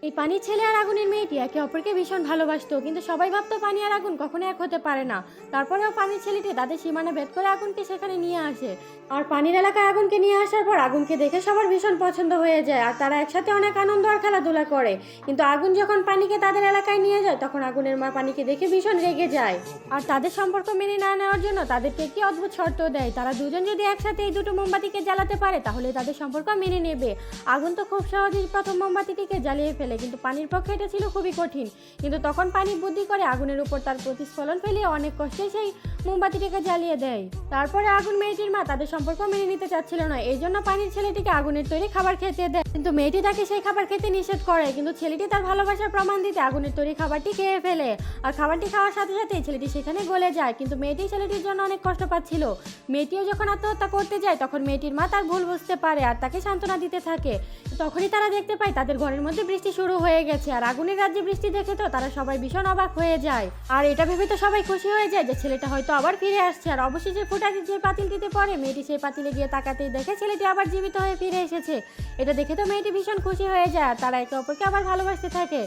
এই পানির ছেলে আর আগুনের মেয়েটি একে অপরকে ভীষণ ভালোবাসতো, কিন্তু সবাই ভাবতো পানি আর আগুন কখনো এক হতে পারে না। তারপরেও পানির ছেলেটি তাদের সীমানা ভেদ করে আগুনকে সেখানে নিয়ে আসে। আর পানির এলাকায় আগুনকে নিয়ে আসার পর আগুনকে দেখে সবার ভীষণ পছন্দ হয়ে যায়, আর তারা একসাথে অনেক আনন্দ আর খেলাধুলা করে। কিন্তু আগুন যখন পানিকে তাদের এলাকায় নিয়ে যায়, তখন আগুনের মা পানিকে দেখে ভীষণ রেগে যায়। আর তাদের সম্পর্ক মেনে না নেওয়ার জন্য তাদেরকে একটি অদ্ভুত শর্ত দেয়, তারা দুজন যদি একসাথে এই দুটো মোমবাতিকে জ্বালাতে পারে তাহলে তাদের সম্পর্ক মেনে নেবে। আগুন তো খুব সহজেই প্রথম মোমবাতিটিকে জ্বালিয়ে ফেলে, কিন্তু পানির পক্ষে এটা ছিল খুবই কঠিন। কিন্তু তখন পানি বুদ্ধি করে আগুনের উপর তার প্রতিস্ফলন ফেলিয়ে অনেক কষ্টে সেই মোমবাতিটিকে জ্বালিয়ে দেয়। তারপরে আগুন মেয়েটির মা তাদের সম্পর্ক মেনে নিতে চাচ্ছিল না, এই জন্য পানির ছেলেটিকে আগুনের তৈরি খাবার খেতে দেয়। কিন্তু মেয়েটি তাকে সেই খাবার খেতে নিষেধ করে, কিন্তু ছেলেটি তার ভালোবাসার প্রমাণ দিতে আগুনের তৈরি খাবারটি খেয়ে ফেলে। আর খাবারটি খাওয়ার সাথে সাথে ছেলেটি সেখানে গলে যায়, কিন্তু মেয়েটি ছেলেটির জন্য অনেক কষ্ট পাচ্ছিল। মেয়েটিও যখন আত্মহত্যা করতে যায়, তখন মেয়েটির মা তার ভুল বুঝতে পারে আর তাকে সান্ত্বনা দিতে থাকে। তখনই তারা দেখতে পায় তাদের ঘরের মধ্যে বৃষ্টি শুরু হয়ে গেছে, আর আগুনের রাজ্যে বৃষ্টি দেখে তো তারা সবাই ভীষণ অবাক হয়ে যায়। আর এটা ভেবে তো সবাই খুশি হয়ে যায় যে ছেলেটা হয়তো আবার ফিরে আসছে। আর অবশেষে ফুটাটি যে পাতিলটিতে পড়ে, মেয়েটি সেই পাতিলে গিয়ে তাকাতেই দেখে ছেলেটি আবার জীবিত হয়ে ফিরে এসেছে। এটা দেখে তো মেয়েটি ভীষণ খুশি হয়ে যায়, আর তারা একে অপরকে আবার ভালোবাসতে থাকে।